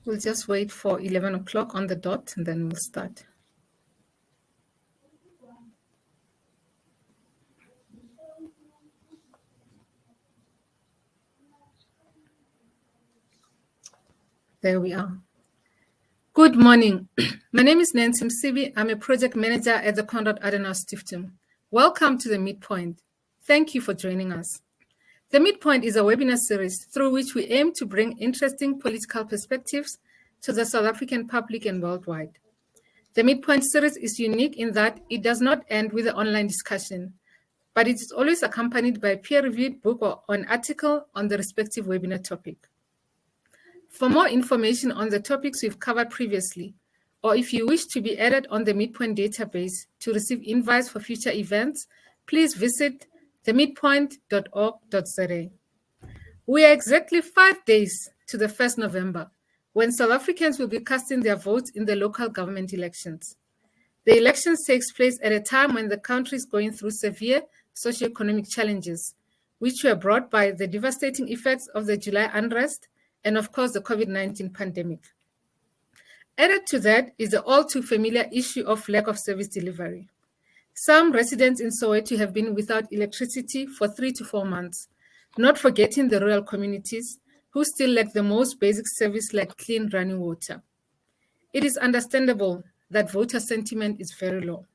We'll just wait for 11 o'clock on the dot and then we'll start. There we are. Good morning. My name is Nancy Msibi. I'm a project manager at the Konrad Adenauer Stiftung. Welcome to the Midpoint. Thank you for joining us. The Midpoint is a webinar series through which we aim to bring interesting political perspectives to the South African public and worldwide. The Midpoint series is unique in that it does not end with an online discussion, but it is always accompanied by a peer-reviewed book or an article on the respective webinar topic. For more information on the topics we've covered previously, or if you wish to be added on the Midpoint database to receive invites for future events, please visit themidpoint.org.za. We are exactly 5 days to the 1st November, when South Africans will be casting their votes in the local government elections. The elections takes place at a time when the country is going through severe socioeconomic challenges, which were brought by the devastating effects of the July unrest and, of course, the COVID-19 pandemic. Added to that is the all too familiar issue of lack of service delivery. Some residents in Soweto have been without electricity for 3 to 4 months, not forgetting the rural communities who still lack the most basic service like clean running water. It is understandable that voter sentiment is very low.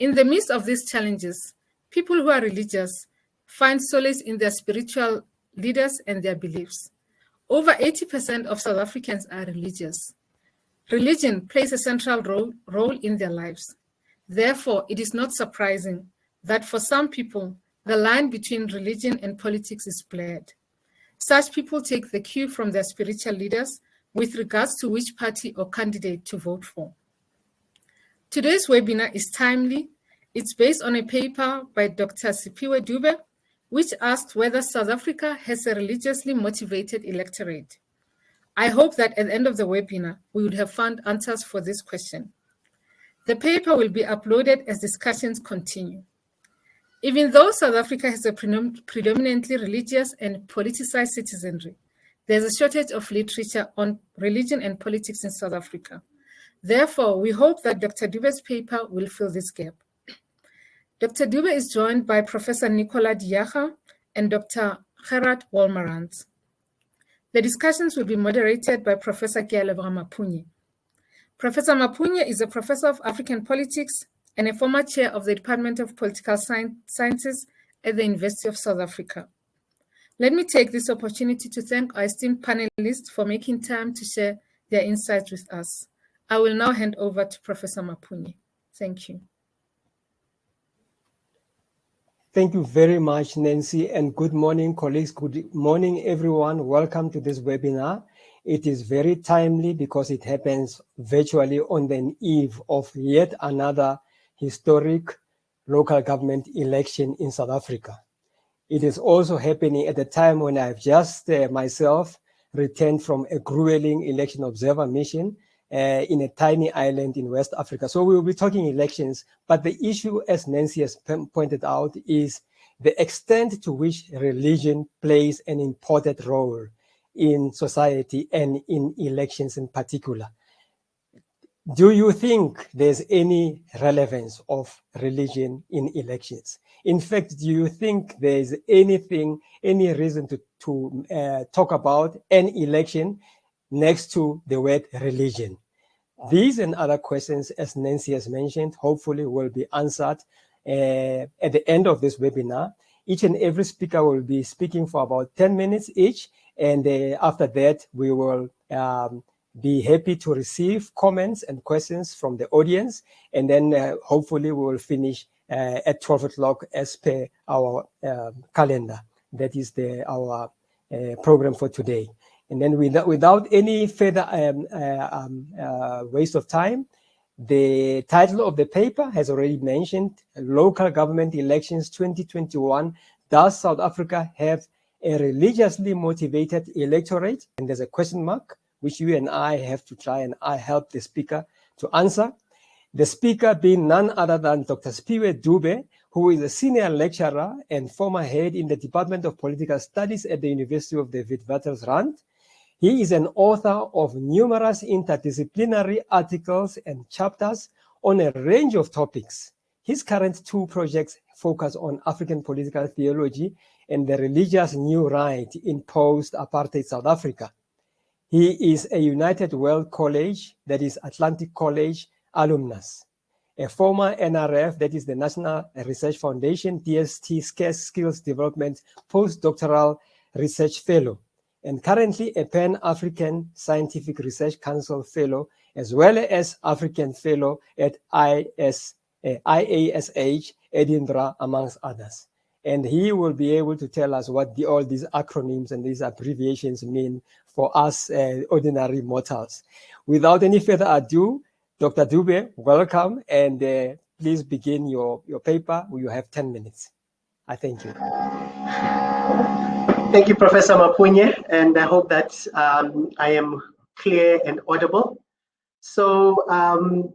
In the midst of these challenges, people who are religious find solace in their spiritual leaders and their beliefs. Over 80% of South Africans are religious. Religion plays a central role in their lives. Therefore, it is not surprising that for some people, the line between religion and politics is blurred. Such people take the cue from their spiritual leaders with regards to which party or candidate to vote for. Today's webinar is timely. It's based on a paper by Dr. Siphiwe Dube, which asked whether South Africa has a religiously motivated electorate. I hope that at the end of the webinar, we would have found answers for this question. The paper will be uploaded as discussions continue. Even though South Africa has a predominantly religious and politicized citizenry, there's a shortage of literature on religion and politics in South Africa. Therefore, we hope that Dr. Dube's paper will fill this gap. Dr. Dube is joined by Professor Nicola and Dr. Gerard Wolmarans. The discussions will be moderated by Professor Kealebra Mapunye. Professor Mapunye is a professor of African politics and a former chair of the Department of Political Sciences at the University of South Africa. Let me take this opportunity to thank our esteemed panelists for making time to share their insights with us. I will now hand over to Professor Mapunye. Thank you. Thank you very much, Nancy, and good morning, colleagues. Good morning, everyone. Welcome to this webinar. It is very timely because it happens virtually on the eve of yet another historic local government election in South Africa. It is also happening at a time when I've just myself returned from a grueling election observer mission in a tiny island in West Africa. So we will be talking elections, but the issue, as Nancy has pointed out, is the extent to which religion plays an important role in society and in elections in particular. Do you think there's any relevance of religion in elections? In fact, do you think there's any reason to talk about an election next to the word religion? These and other questions, as Nancy has mentioned, hopefully will be answered at the end of this webinar. Each and every speaker will be speaking for about 10 minutes each, and after that, we will be happy to receive comments and questions from the audience, and then hopefully we will finish at 12 o'clock as per our calendar. That is our program for today. And then without any further waste of time, the title of the paper has already mentioned, Local Government Elections 2021. Does South Africa have a religiously motivated electorate? And there's a question mark, which you and I have to try and help the speaker to answer. The speaker being none other than Dr. Siphiwe Dube, who is a senior lecturer and former head in the Department of Political Studies at the University of the Witwatersrand. He is an author of numerous interdisciplinary articles and chapters on a range of topics. His current 2 projects focus on African political theology and the religious new right in post-apartheid South Africa. He is a United World College, that is Atlantic College, alumnus, a former NRF, that is the National Research Foundation, DST Skills Development Postdoctoral Research Fellow, and currently a Pan-African Scientific Research Council Fellow, as well as African Fellow at IASH, Edinburgh, amongst others. And he will be able to tell us what all these acronyms and these abbreviations mean for us ordinary mortals. Without any further ado, Dr. Dube, welcome, and please begin your paper. You have 10 minutes. I thank you. Thank you, Professor Mapunye, and I hope that I am clear and audible. So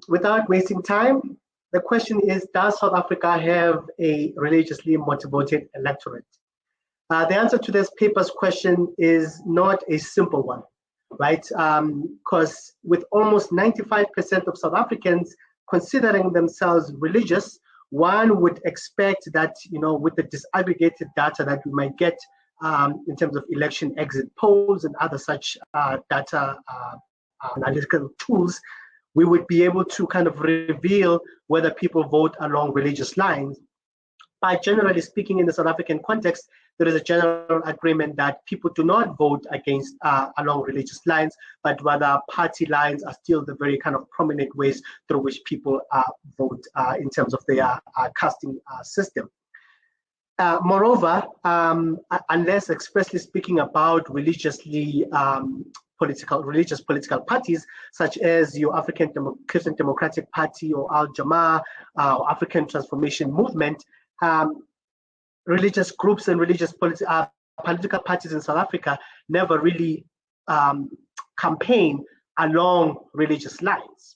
without wasting time, the question is, does South Africa have a religiously motivated electorate? The answer to this paper's question is not a simple one, right? Because with almost 95% of South Africans considering themselves religious, one would expect that, with the disaggregated data that we might get in terms of election exit polls and other such data analytical tools, we would be able to kind of reveal whether people vote along religious lines. But generally speaking, in the South African context, there is a general agreement that people do not vote against along religious lines, but rather party lines are still the very kind of prominent ways through which people vote in terms of their casting system. Moreover, unless expressly speaking about religious political parties, such as your African Christian Democratic Party or Al Jamaa, or African Transformation Movement, religious groups and religious political parties in South Africa never really campaign along religious lines.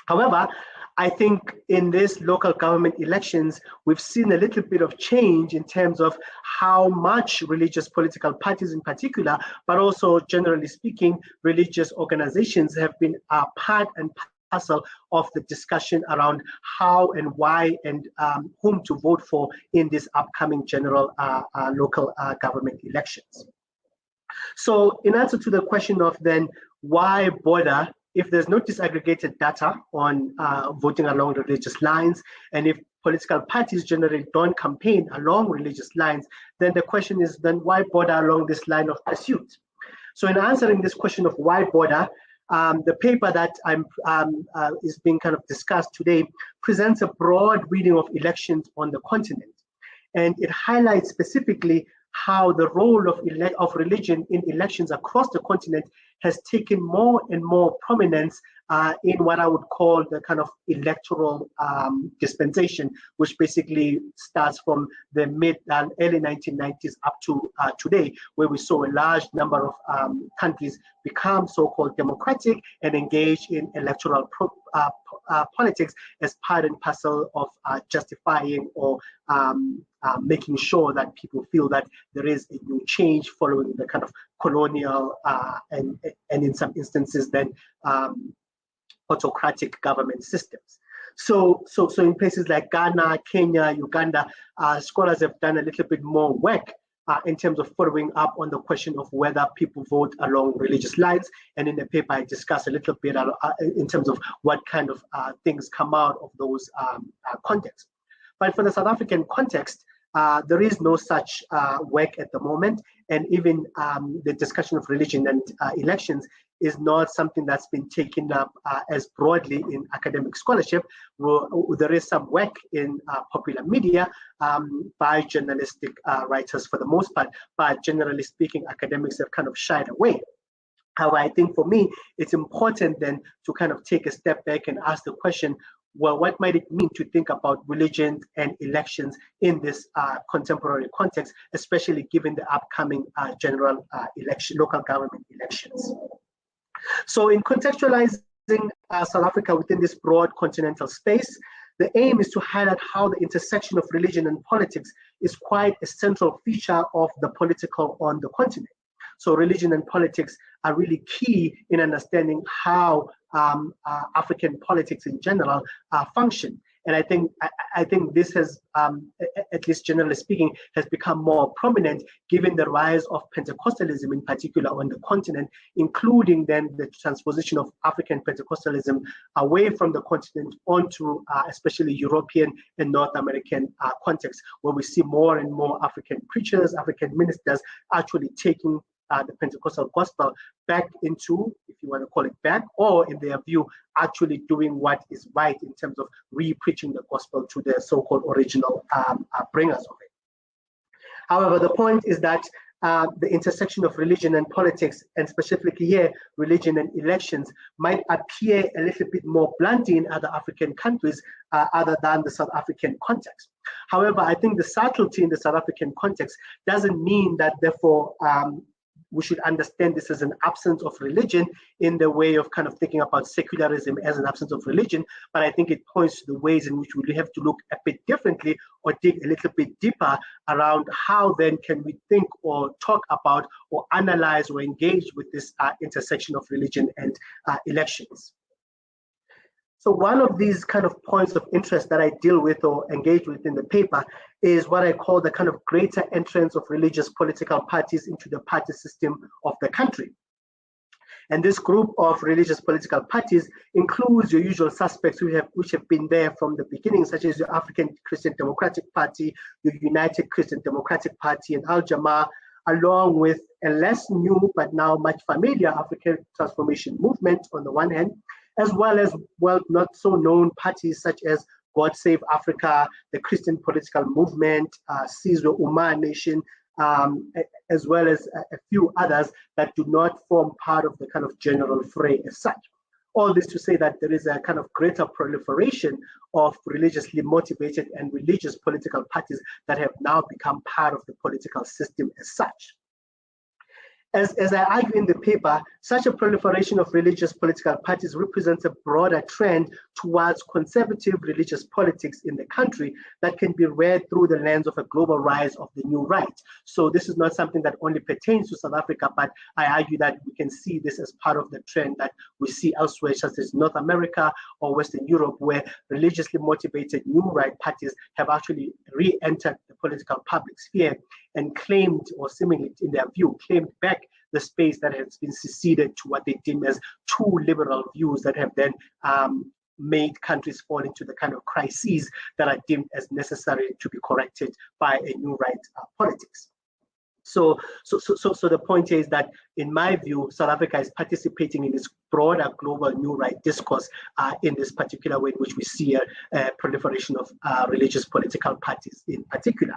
However, I think in these local government elections, we've seen a little bit of change in terms of how much religious political parties in particular, but also generally speaking, religious organizations have been part and parcel of the discussion around how and why and whom to vote for in these upcoming general local government elections. So in answer to the question of then, why bother if there's no disaggregated data on voting along religious lines, and if political parties generally don't campaign along religious lines, then the question is, then why bother along this line of pursuit? So in answering this question of why bother, the paper that is being kind of discussed today presents a broad reading of elections on the continent, and it highlights specifically how the role of religion in elections across the continent has taken more and more prominence in what I would call the kind of electoral dispensation, which basically starts from the mid and early 1990s up to today, where we saw a large number of countries become so-called democratic and engage in electoral politics as part and parcel of justifying or making sure that people feel that there is a new change following the kind of colonial and in some instances then autocratic government systems. So in places like Ghana, Kenya, Uganda, scholars have done a little bit more work in terms of following up on the question of whether people vote along religious lines. And in the paper, I discuss a little bit in terms of what kind of things come out of those contexts. But for the South African context, there is no such work at the moment. And even the discussion of religion and elections is not something that's been taken up as broadly in academic scholarship. There is some work in popular media by journalistic writers for the most part, but generally speaking, academics have kind of shied away. However, I think for me, it's important then to kind of take a step back and ask the question, well, what might it mean to think about religion and elections in this contemporary context, especially given the upcoming general local government elections? So in contextualizing South Africa within this broad continental space, the aim is to highlight how the intersection of religion and politics is quite a central feature of the political on the continent. So religion and politics are really key in understanding how African politics in general function. And I think this has, at least generally speaking, has become more prominent given the rise of Pentecostalism in particular on the continent, including then the transposition of African Pentecostalism away from the continent onto especially European and North American context, where we see more and more African preachers, African ministers actually taking the Pentecostal gospel back into, if you want to call it back, or in their view, actually doing what is right in terms of re-preaching the gospel to the so-called original bringers of it. However, the point is that the intersection of religion and politics, and specifically here, religion and elections, might appear a little bit more bluntly in other African countries other than the South African context. However, I think the subtlety in the South African context doesn't mean that therefore we should understand this as an absence of religion in the way of kind of thinking about secularism as an absence of religion, but I think it points to the ways in which we have to look a bit differently or dig a little bit deeper around how then can we think or talk about or analyze or engage with this intersection of religion and elections. So one of these kind of points of interest that I deal with or engage with in the paper is what I call the kind of greater entrance of religious political parties into the party system of the country. And this group of religious political parties includes your usual suspects which have been there from the beginning, such as your African Christian Democratic Party, your United Christian Democratic Party, and Al Jamaa, along with a less new but now much familiar African Transformation Movement on the one hand, as well as not so known parties such as God Save Africa, the Christian Political Movement, Sizwe Uma Nation, as well as a few others that do not form part of the kind of general fray as such. All this to say that there is a kind of greater proliferation of religiously motivated and religious political parties that have now become part of the political system as such. As I argue in the paper, such a proliferation of religious political parties represents a broader trend towards conservative religious politics in the country that can be read through the lens of a global rise of the new right. So this is not something that only pertains to South Africa, but I argue that we can see this as part of the trend that we see elsewhere, such as North America or Western Europe, where religiously motivated new right parties have actually re-entered the political public sphere and claimed, or seemingly in their view, claimed back the space that has been seceded to what they deem as too liberal views that have then made countries fall into the kind of crises that are deemed as necessary to be corrected by a new right politics. So the point is that, in my view, South Africa is participating in this broader global new right discourse in this particular way in which we see a proliferation of religious political parties in particular.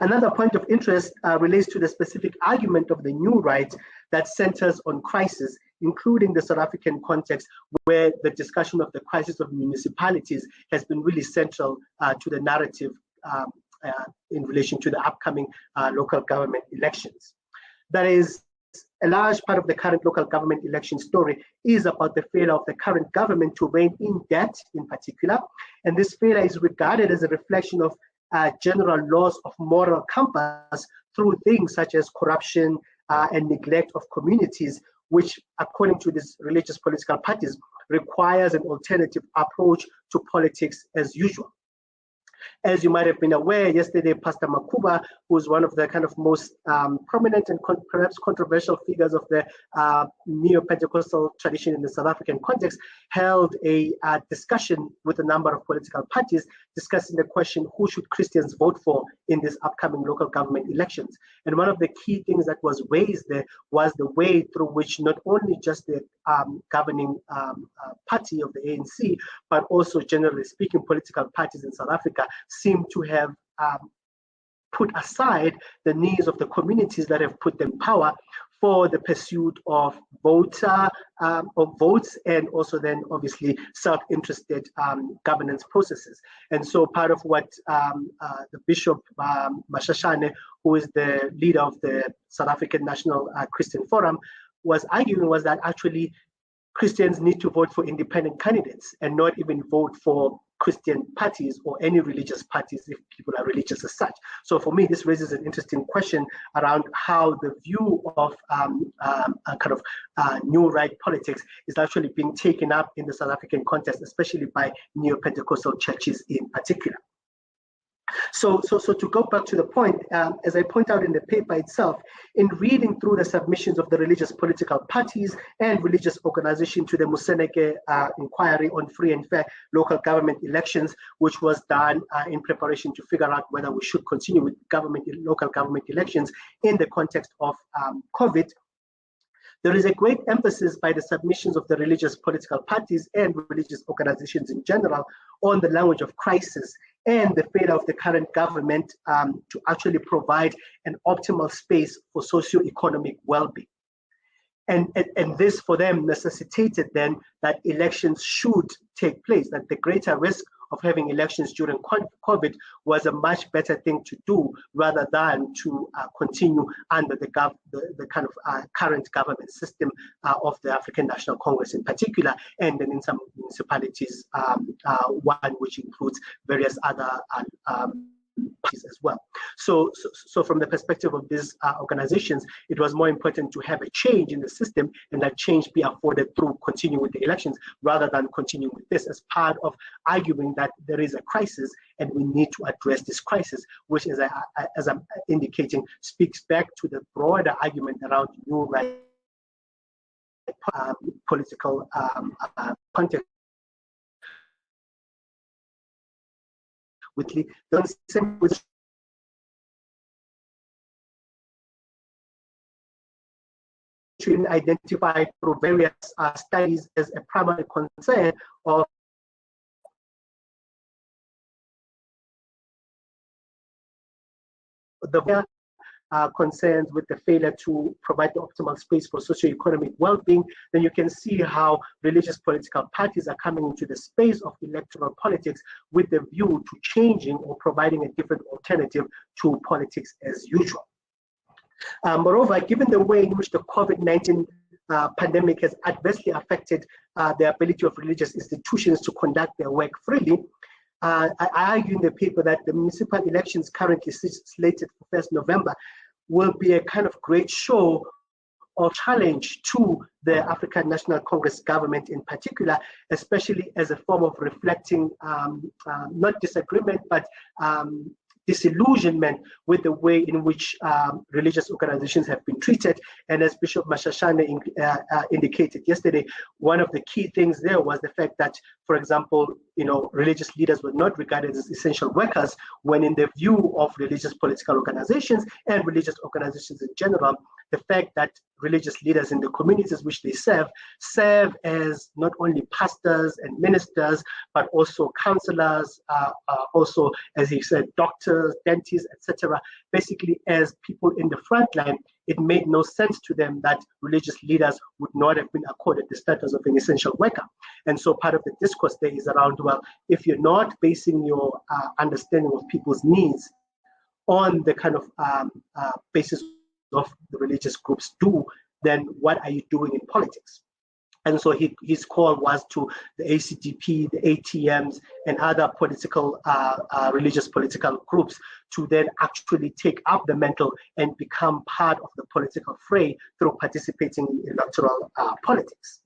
Another point of interest relates to the specific argument of the new right that centers on crisis, including the South African context, where the discussion of the crisis of municipalities has been really central to the narrative in relation to the upcoming local government elections. That is, a large part of the current local government election story is about the failure of the current government to rein in debt in particular, and this failure is regarded as a reflection of general loss of moral compass through things such as corruption and neglect of communities, which, according to these religious political parties, requires an alternative approach to politics as usual. As you might have been aware, yesterday, Pastor Makuba, who is one of the kind of most prominent and perhaps controversial figures of the neo-Pentecostal tradition in the South African context, held a discussion with a number of political parties discussing the question, who should Christians vote for in this upcoming local government elections? And one of the key things that was raised there was the way through which not only just the governing party of the ANC, but also, generally speaking, political parties in South Africa seem to have put aside the needs of the communities that have put them power for the pursuit of votes and also then obviously self-interested governance processes. And so part of what the Bishop Mashashane, who is the leader of the South African National Christian Forum, was arguing was that actually Christians need to vote for independent candidates and not even vote for Christian parties or any religious parties if people are religious as such. So for me, this raises an interesting question around how the view of new right politics is actually being taken up in the South African context, especially by neo-Pentecostal churches in particular. So to go back to the point, as I point out in the paper itself, in reading through the submissions of the religious political parties and religious organizations to the Museneke inquiry on free and fair local government elections, which was done in preparation to figure out whether we should continue with local government elections in the context of COVID, there is a great emphasis by the submissions of the religious political parties and religious organizations in general on the language of crisis and the failure of the current government to actually provide an optimal space for socio-economic well-being. And this for them necessitated then that elections should take place, that the greater risk of having elections during COVID was a much better thing to do rather than to continue under the kind of current government system of the African National Congress in particular, and then in some municipalities, one which includes various other parties as well. So from the perspective of these organizations, it was more important to have a change in the system and that change be afforded through continuing with the elections rather than continuing with this, as part of arguing that there is a crisis and we need to address this crisis, which, as I'm indicating, speaks back to the broader argument around new right political context. With the same with identified through various studies as a primary concern of the concerns with the failure to provide the optimal space for socio-economic well-being, then you can see how religious political parties are coming into the space of electoral politics with the view to changing or providing a different alternative to politics as usual. Moreover, given the way in which the COVID-19 pandemic has adversely affected the ability of religious institutions to conduct their work freely, I argue in the paper that the municipal elections currently slated for 1st November will be a kind of great show or challenge to the African National Congress government in particular, especially as a form of reflecting not disagreement, but disillusionment with the way in which religious organizations have been treated. And as Bishop Mashashane indicated yesterday, one of the key things there was the fact that, for example, religious leaders were not regarded as essential workers, when in the view of religious political organizations and religious organizations in general, the fact that religious leaders in the communities which they serve as not only pastors and ministers, but also counselors, also, as he said, doctors, dentists, etc., basically as people in the front line. It made no sense to them that religious leaders would not have been accorded the status of an essential worker. And so part of the discourse there is around, well, if you're not basing your understanding of people's needs on the kind of basis of the religious groups do, then what are you doing in politics? And so his call was to the ACDP, the ATMs, and other political, religious political groups to then actually take up the mantle and become part of the political fray through participating in electoral politics.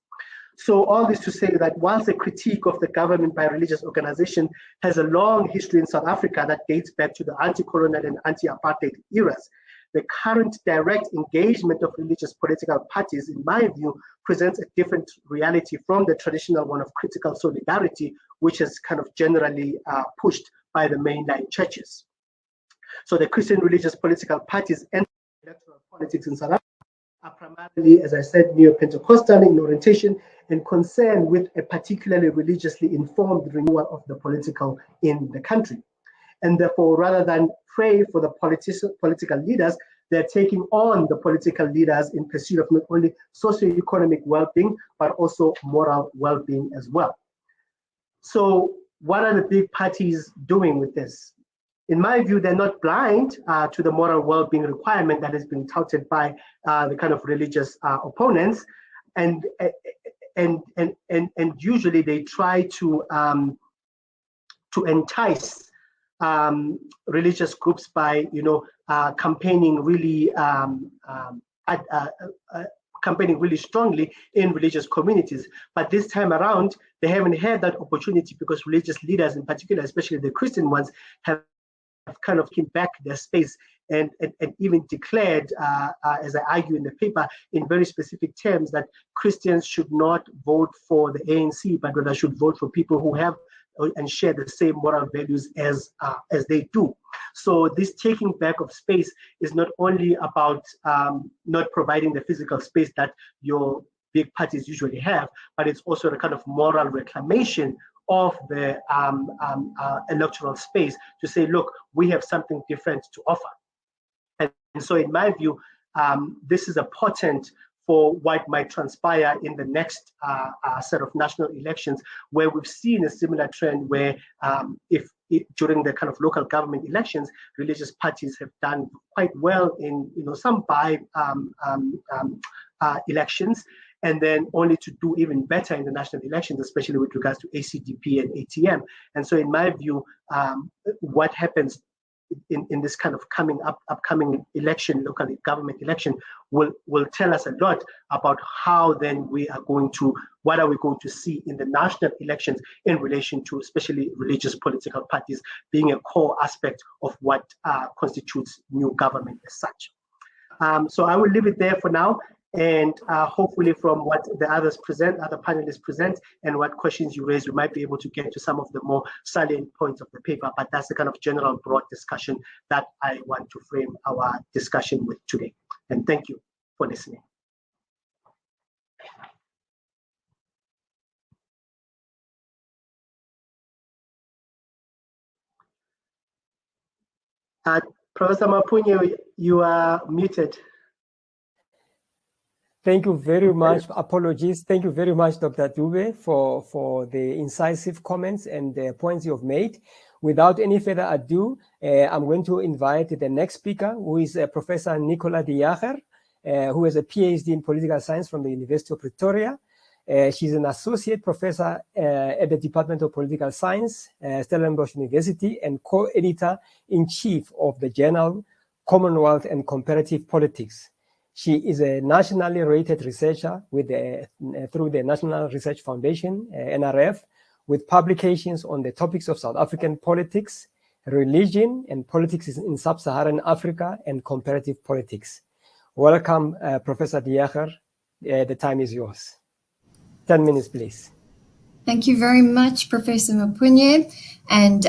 So all this to say that whilst the critique of the government by religious organization has a long history in South Africa that dates back to the anti-colonial and anti-apartheid eras, the current direct engagement of religious political parties, in my view, presents a different reality from the traditional one of critical solidarity, which is kind of generally pushed by the mainline churches. So the Christian religious political parties and electoral politics in South Africa are primarily, as I said, neo-Pentecostal in orientation and concerned with a particularly religiously informed renewal of the political in the country. And therefore, rather than pray for the political leaders, they're taking on the political leaders in pursuit of not only socio-economic well-being, but also moral well-being as well. So what are the big parties doing with this? In my view, they're not blind to the moral well-being requirement that has been touted by the kind of religious opponents, and usually they try to to entice religious groups by, campaigning really campaigning really strongly in religious communities. But this time around, they haven't had that opportunity because religious leaders in particular, especially the Christian ones, have kind of came back their space and even declared, as I argue in the paper, in very specific terms, that Christians should not vote for the ANC, but rather should vote for people who have and share the same moral values as they do. So this taking back of space is not only about not providing the physical space that your big parties usually have, but it's also a kind of moral reclamation of the electoral space to say, look, we have something different to offer. And so in my view, this is a portent for what might transpire in the next set of national elections, where we've seen a similar trend where during the kind of local government elections, religious parties have done quite well in some by elections, and then only to do even better in the national elections, especially with regards to ACDP and ATM. And so in my view, what happens in this kind of upcoming election, local government election, will tell us a lot about how then what are we going to see in the national elections in relation to especially religious political parties being a core aspect of what constitutes new government as such. So I will leave it there for now. And hopefully from what the other panelists present and what questions you raise, we might be able to get to some of the more salient points of the paper, but that's the kind of general broad discussion that I want to frame our discussion with today. And thank you for listening. Professor Mapunye, you are muted. Thank you very much. Apologies. Thank you very much, Dr. Dube, for the incisive comments and the points you've made. Without any further ado, I'm going to invite the next speaker, who is Professor Nicola Diacer, who has a PhD in political science from the University of Pretoria. She's an associate professor at the Department of Political Science, Stellenbosch University, and co-editor-in-chief of the journal Commonwealth and Comparative Politics. She is a nationally rated researcher through the National Research Foundation, NRF, with publications on the topics of South African politics, religion, and politics in sub-Saharan Africa, and comparative politics. Welcome, Professor Diacer. The time is yours. 10 minutes, please. Thank you very much, Professor Mapunye. And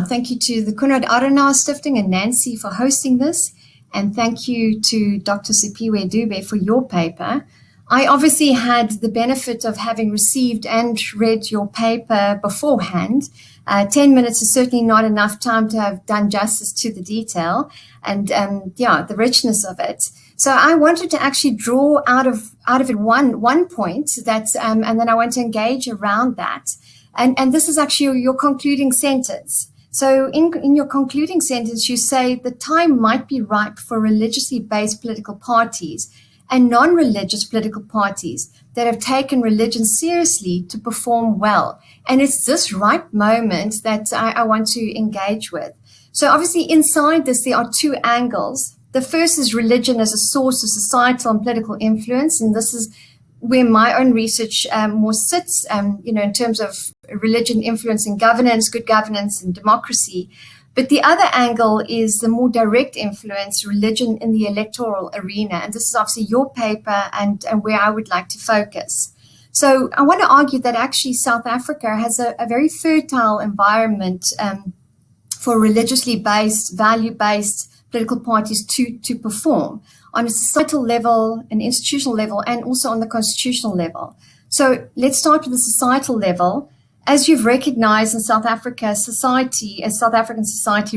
thank you to the Konrad Adenauer Stiftung and Nancy for hosting this. And thank you to Dr. Siphiwe Dube for your paper. I obviously had the benefit of having received and read your paper beforehand. 10 minutes is certainly not enough time to have done justice to the detail and the richness of it. So I wanted to actually draw out of it one point that, and then I want to engage around that. And this is actually your concluding sentence. So in your concluding sentence, you say the time might be ripe for religiously based political parties and non-religious political parties that have taken religion seriously to perform well. And it's this ripe moment that I want to engage with. So obviously inside this, there are two angles. The first is religion as a source of societal and political influence. And this is where my own research more sits, in terms of religion influencing governance, good governance, and democracy. But the other angle is the more direct influence, religion in the electoral arena. And this is obviously your paper and where I would like to focus. So I want to argue that actually South Africa has a very fertile environment for religiously based, value-based political parties to perform on a societal level, an institutional level, and also on the constitutional level. So let's start with the societal level. As you've recognized in South African society,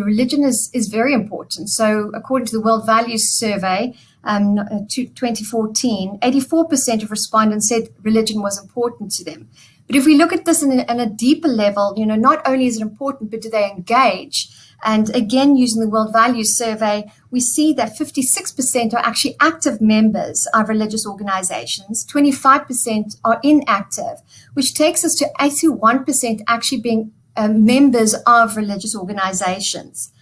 religion is very important. So according to the World Values Survey, 2014, 84% of respondents said religion was important to them. But if we look at this in a deeper level, not only is it important, but do they engage? And again, using the World Values Survey, we see that 56% are actually active members of religious organizations, 25% are inactive, which takes us to 81% actually being members of religious organizations.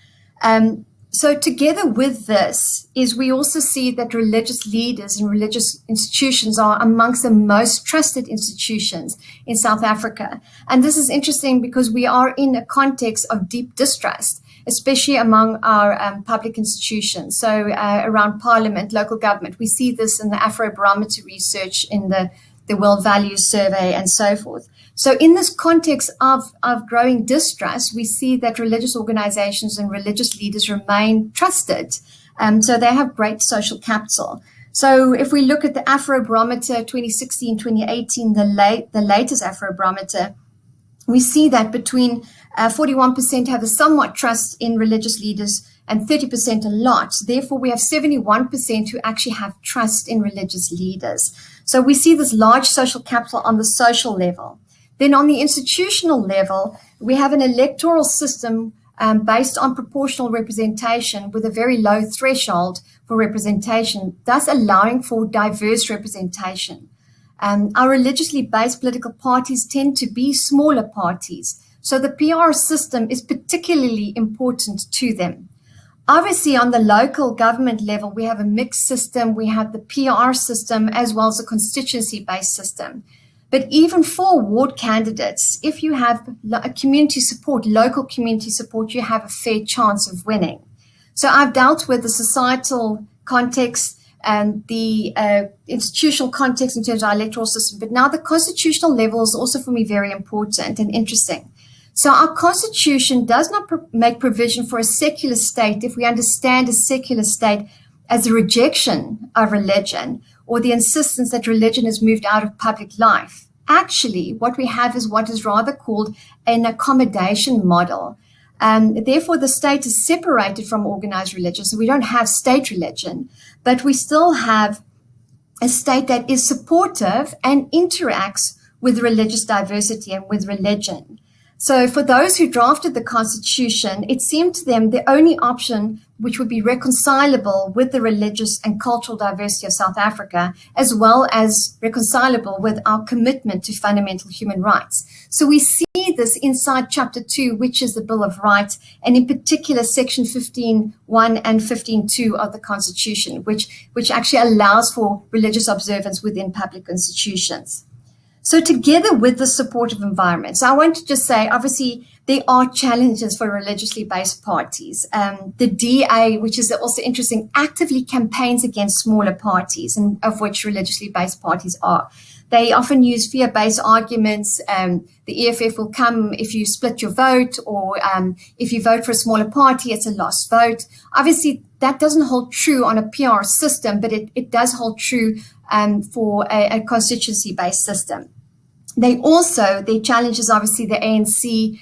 So together with this is we also see that religious leaders and religious institutions are amongst the most trusted institutions in South Africa. And this is interesting because we are in a context of deep distrust, especially among our public institutions. So around parliament, local government, we see this in the Afrobarometer research, in the World Values Survey, and so forth. So in this context of growing distrust, we see that religious organizations and religious leaders remain trusted. So they have great social capital. So if we look at the Afrobarometer 2016-2018, the latest Afrobarometer, we see that between 41% have a somewhat trust in religious leaders and 30% a lot. Therefore, we have 71% who actually have trust in religious leaders. So we see this large social capital on the social level. Then on the institutional level, we have an electoral system based on proportional representation with a very low threshold for representation, thus allowing for diverse representation. Our religiously based political parties tend to be smaller parties, so the PR system is particularly important to them. Obviously, on the local government level, we have a mixed system. We have the PR system as well as a constituency-based system. But even for ward candidates, if you have a community support, local community support, you have a fair chance of winning. So I've dealt with the societal context and the institutional context in terms of our electoral system. But now the constitutional level is also for me very important and interesting. So our constitution does not make provision for a secular state if we understand a secular state as a rejection of religion or the insistence that religion is moved out of public life. Actually, what we have is what is rather called an accommodation model. Therefore, the state is separated from organized religion. So we don't have state religion, but we still have a state that is supportive and interacts with religious diversity and with religion. So for those who drafted the Constitution, it seemed to them the only option which would be reconcilable with the religious and cultural diversity of South Africa, as well as reconcilable with our commitment to fundamental human rights. So we see this inside Chapter 2, which is the Bill of Rights, and in particular Section 15.1 and 15.2 of the Constitution, which actually allows for religious observance within public institutions. So together with the supportive environment, so I want to just say, obviously, there are challenges for religiously based parties. The DA, which is also interesting, actively campaigns against smaller parties, and of which religiously based parties are. They often use fear-based arguments. The EFF will come if you split your vote, or if you vote for a smaller party, it's a lost vote. Obviously, that doesn't hold true on a PR system, but it does hold true for a constituency-based system. Their challenge is obviously the ANC,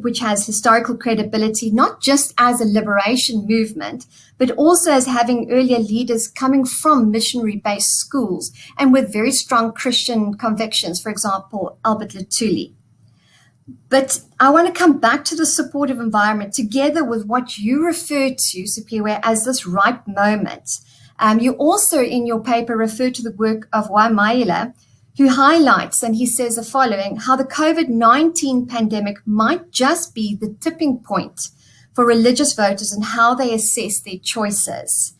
which has historical credibility, not just as a liberation movement, but also as having earlier leaders coming from missionary-based schools and with very strong Christian convictions, for example, Albert Luthuli. But I want to come back to the supportive environment together with what you refer to, Siphiwe, as this ripe moment. You also, in your paper, refer to the work of Wamaila, who highlights, and he says the following, how the COVID-19 pandemic might just be the tipping point for religious voters and how they assess their choices.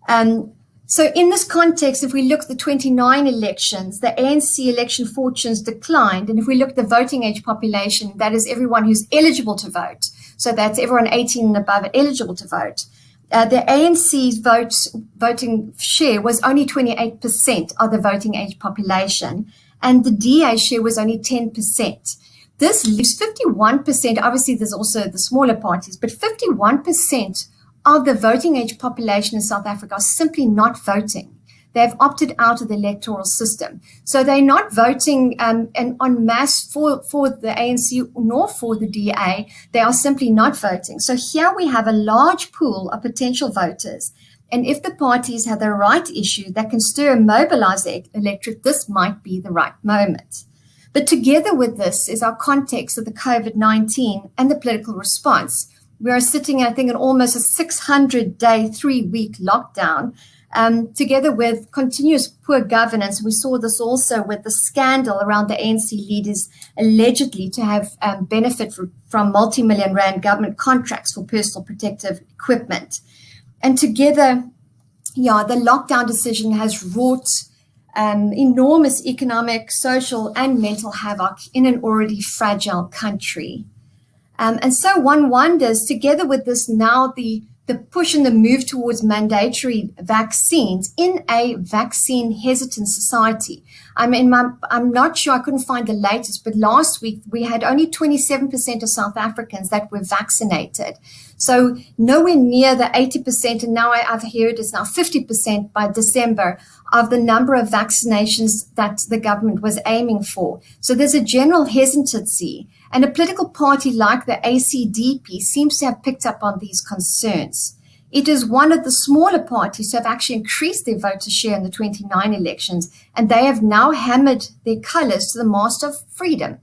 So in this context, if we look at the 29 elections, the ANC election fortunes declined. And if we look at the voting age population, that is everyone who's eligible to vote. So that's everyone 18 and above eligible to vote. The ANC's voting share was only 28% of the voting age population, and the DA share was only 10%. This leaves 51%, obviously there's also the smaller parties, but 51% of the voting age population in South Africa are simply not voting. They've opted out of the electoral system. So they're not voting en masse for the ANC nor for the DA. They are simply not voting. So here we have a large pool of potential voters. And if the parties have the right issue that can stir and mobilize the electorate, this might be the right moment. But together with this is our context of the COVID-19 and the political response, We are sitting, I think, in almost a 600-day, 3-week lockdown, together with continuous poor governance. We saw this also with the scandal around the ANC leaders allegedly to have benefit from multi-million rand government contracts for personal protective equipment. And together, the lockdown decision has wrought enormous economic, social, and mental havoc in an already fragile country. And so one wonders, together with this now, the push and the move towards mandatory vaccines in a vaccine hesitant society. I mean, I'm not sure, I couldn't find the latest, but last week we had only 27% of South Africans that were vaccinated. So nowhere near the 80%, and now I've heard it's now 50% by December of the number of vaccinations that the government was aiming for. So there's a general hesitancy, and a political party like the ACDP seems to have picked up on these concerns. It is one of the smaller parties to have actually increased their voter share in the 29 elections, and they have now hammered their colors to the mast of freedom.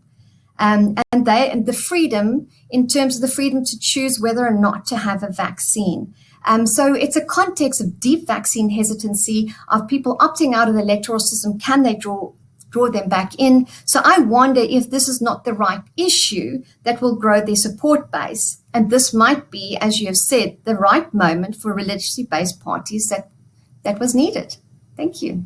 And the freedom in terms of the freedom to choose whether or not to have a vaccine. So it's a context of deep vaccine hesitancy, of people opting out of the electoral system. Can they draw them back in? So I wonder if this is not the right issue that will grow their support base. And this might be, as you have said, the right moment for religiously based parties that was needed. Thank you.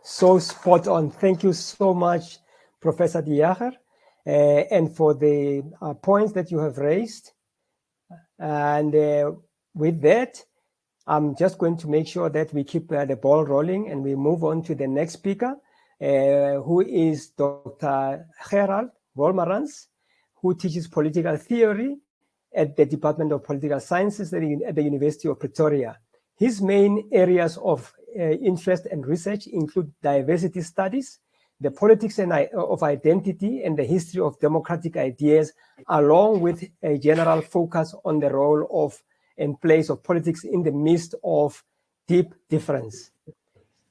So spot on. Thank you so much, Professor Diacer, and for the points that you have raised. And with that, I'm just going to make sure that we keep the ball rolling and we move on to the next speaker, who is Dr. Gerald Wolmarans, who teaches political theory at the Department of Political Sciences at the University of Pretoria. His main areas of interest and research include diversity studies, the politics of identity, and the history of democratic ideas, along with a general focus on the role of and place of politics in the midst of deep difference.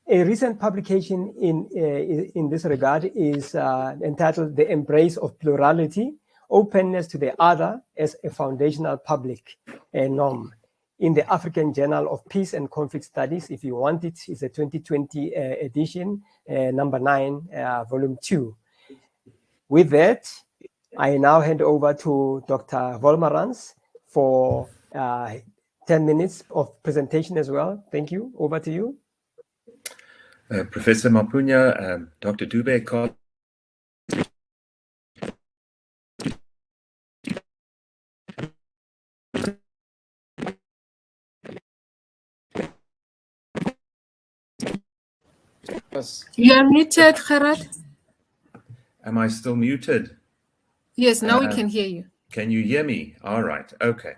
A recent publication in this regard is entitled The Embrace of Plurality, Openness to the Other as a Foundational Public Norm, in the African Journal of Peace and Conflict Studies. If you want it, it's a 2020 edition, number 9, volume 2. With that, I now hand over to Dr. Wolmarans for 10 minutes of presentation as well. Thank you. Over to you. Professor Mapunya, Dr. Dube, You are muted, Gerard. Am I still muted? Yes, now we can hear you. Can you hear me? All right. Okay.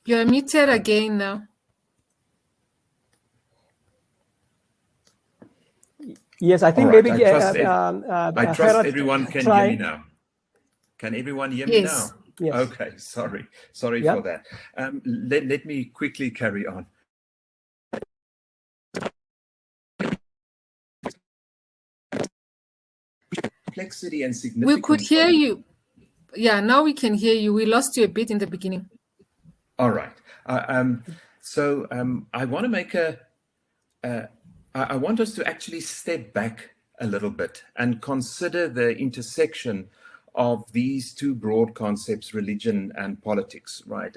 You are muted again now. Yes, I think right. maybe I trust everyone can hear me now. Can everyone hear me now? Yes. Okay, sorry for that. Let me quickly carry on. Complexity and significance. We could hear you. Yeah, now we can hear you. We lost you a bit in the beginning. All right. So I want to make I want us to actually step back a little bit and consider the intersection of these two broad concepts, religion and politics, right?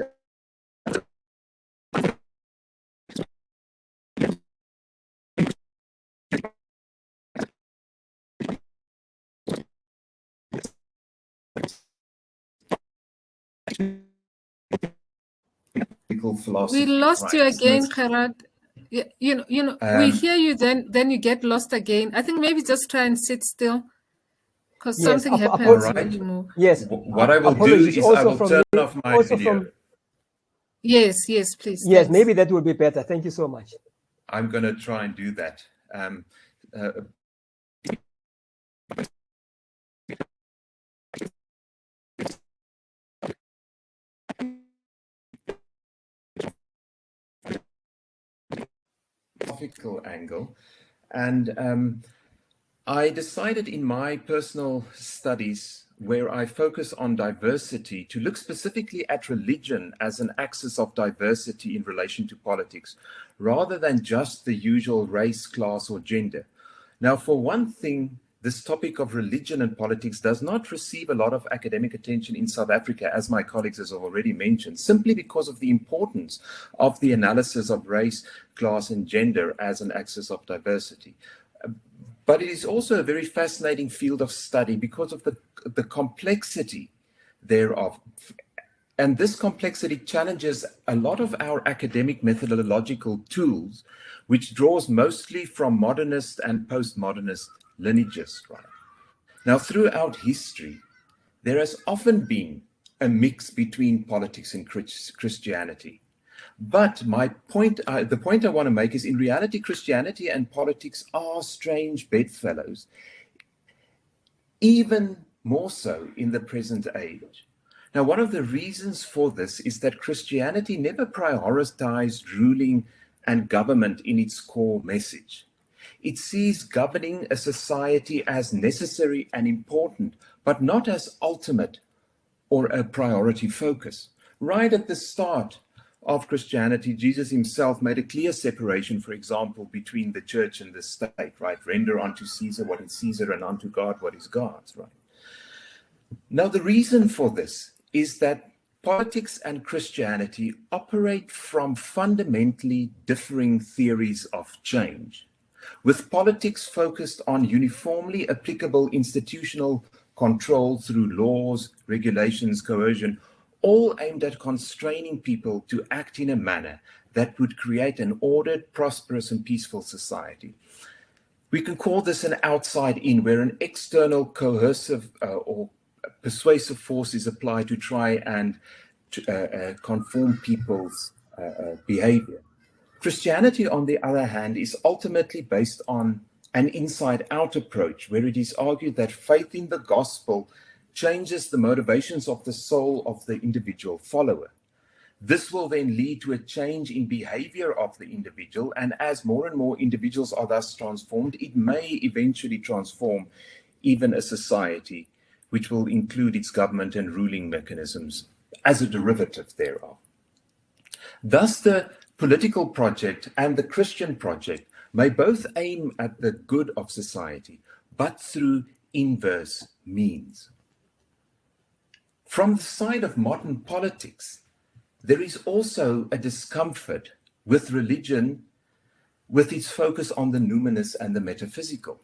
We lost you again, Gerard. You know, we hear you, then you get lost again. I think maybe just try and sit still, because something happens when you move. Yes. What I will do is I will turn off my video. Yes, please. Yes, thanks. maybe that would be better. Thank you so much. I'm going to try and do that. philosophical angle. And I decided in my personal studies, where I focus on diversity, to look specifically at religion as an axis of diversity in relation to politics, rather than just the usual race, class, or gender. Now, for one thing, this topic of religion and politics does not receive a lot of academic attention in South Africa, as my colleagues have already mentioned, simply because of the importance of the analysis of race, class, and gender as an axis of diversity. But it is also a very fascinating field of study because of the complexity thereof. And this complexity challenges a lot of our academic methodological tools, which draws mostly from modernist and postmodernist lineages. Right? Now, throughout history, there has often been a mix between politics and Christianity. But the point I want to make is, in reality, Christianity and politics are strange bedfellows, even more so in the present age. Now, one of the reasons for this is that Christianity never prioritized ruling and government in its core message. It sees governing a society as necessary and important, but not as ultimate or a priority focus. Right at the start of Christianity, Jesus himself made a clear separation, for example, between the church and the state, right? Render unto Caesar what is Caesar and unto God what is God's, right? Now, the reason for this is that politics and Christianity operate from fundamentally differing theories of change, with politics focused on uniformly applicable institutional control through laws, regulations, coercion, all aimed at constraining people to act in a manner that would create an ordered, prosperous, and peaceful society. We can call this an outside-in, where an external coercive or persuasive force is applied to try and conform people's behavior. Christianity, on the other hand, is ultimately based on an inside-out approach, where it is argued that faith in the gospel changes the motivations of the soul of the individual follower. This will then lead to a change in behavior of the individual, and as more and more individuals are thus transformed, it may eventually transform even a society, which will include its government and ruling mechanisms as a derivative thereof. Thus, the political project and the Christian project may both aim at the good of society, but through inverse means. From the side of modern politics, there is also a discomfort with religion, with its focus on the numinous and the metaphysical.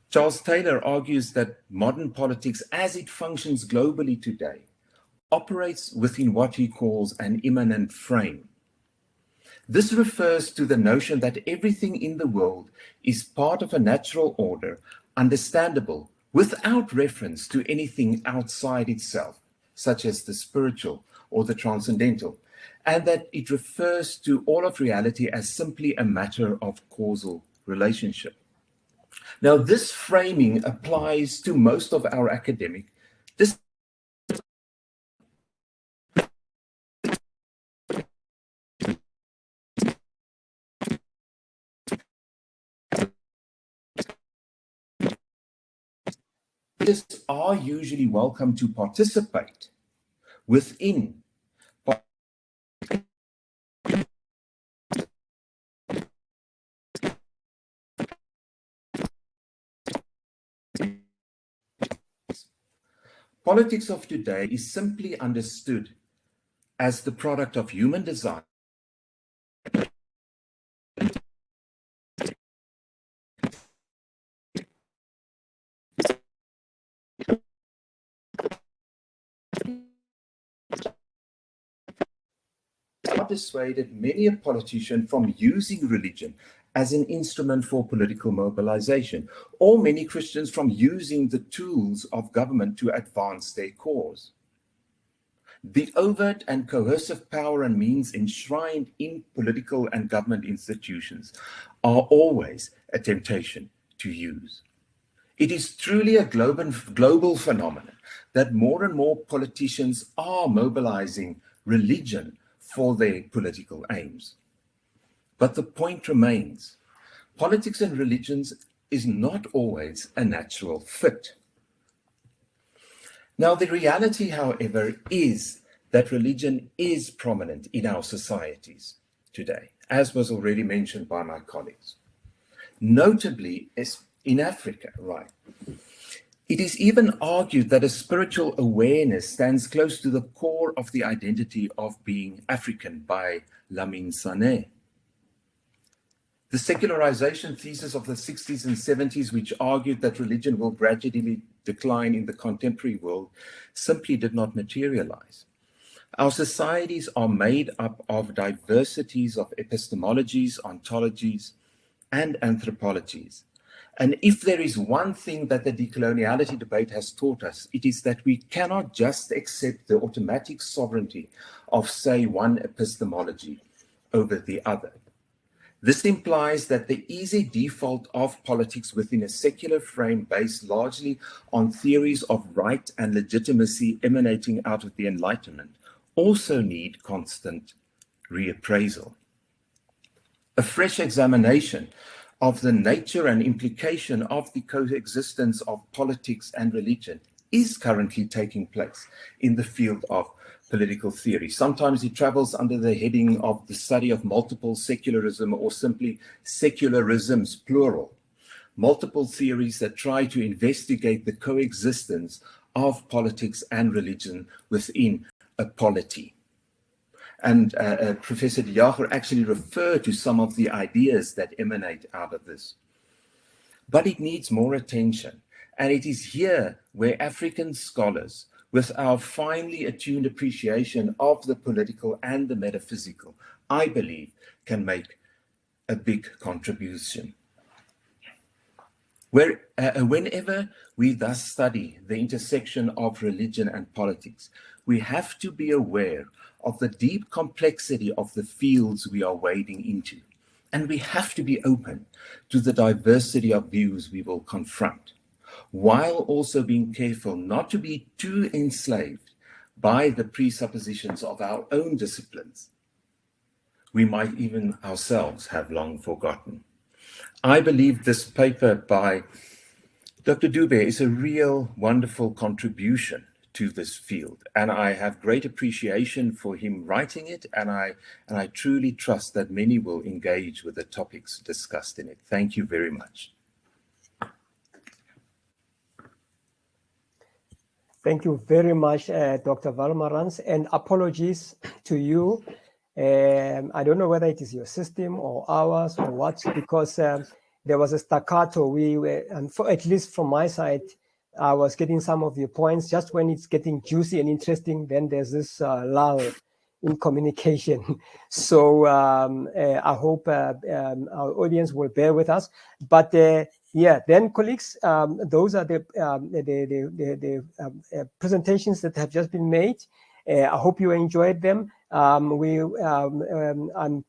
Charles Taylor argues that modern politics, as it functions globally today, operates within what he calls an immanent frame. This refers to the notion that everything in the world is part of a natural order, understandable without reference to anything outside itself, such as the spiritual or the transcendental, and that it refers to all of reality as simply a matter of causal relationship. Now, this framing applies to most of our academic disciplines. Politicians are usually welcome to participate within politics of today is simply understood as the product of human desire dissuaded many a politician from using religion as an instrument for political mobilization, or many Christians from using the tools of government to advance their cause. The overt and coercive power and means enshrined in political and government institutions are always a temptation to use. It is truly a global phenomenon that more and more politicians are mobilizing religion for their political aims. But the point remains, politics and religions is not always a natural fit. Now, the reality, however, is that religion is prominent in our societies today, as was already mentioned by my colleagues. Notably, in Africa, right? It is even argued that a spiritual awareness stands close to the core of the identity of being African by Lamin Sané. The secularization thesis of the 60s and 70s, which argued that religion will gradually decline in the contemporary world, simply did not materialize. Our societies are made up of diversities of epistemologies, ontologies, and anthropologies. And if there is one thing that the decoloniality debate has taught us, it is that we cannot just accept the automatic sovereignty of, say, one epistemology over the other. This implies that the easy default of politics within a secular frame based largely on theories of right and legitimacy emanating out of the Enlightenment also need constant reappraisal. A fresh examination of the nature and implication of the coexistence of politics and religion is currently taking place in the field of political theory. Sometimes it travels under the heading of the study of multiple secularism, or simply secularisms, plural. Multiple theories that try to investigate the coexistence of politics and religion within a polity. And Professor Diacer actually referred to some of the ideas that emanate out of this. But it needs more attention. And it is here where African scholars, with our finely attuned appreciation of the political and the metaphysical, I believe, can make a big contribution. Whenever we thus study the intersection of religion and politics, we have to be aware of the deep complexity of the fields we are wading into. And we have to be open to the diversity of views we will confront, while also being careful not to be too enslaved by the presuppositions of our own disciplines we might even ourselves have long forgotten. I believe this paper by Dr. Dube is a real wonderful contribution to this field, and I have great appreciation for him writing it, and I truly trust that many will engage with the topics discussed in it. Thank you very much. Thank you very much, Dr. Valmarans, and apologies to you. I don't know whether it is your system or ours or what, because there was a staccato. We were, and at least from my side, I was getting some of your points. Just when it's getting juicy and interesting, then there's this lull in communication. So I hope our audience will bear with us. But yeah, then colleagues, those are the presentations that have just been made. I hope you enjoyed them. I'm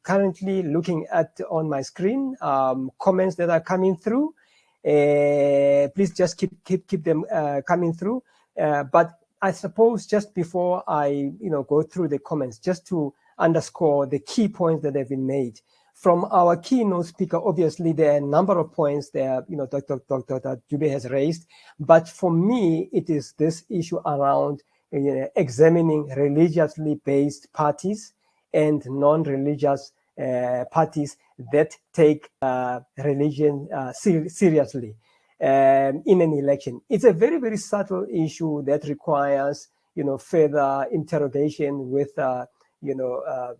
currently looking at on my screen comments that are coming through. Please just keep them coming through. But I suppose just before I go through the comments, just to underscore the key points that have been made from our keynote speaker. Obviously, there are a number of points there, Dr. Dube has raised. But for me, it is this issue around examining religiously based parties and non-religious parties that take religion seriously in an election. It's a very, very subtle issue that requires, further interrogation with,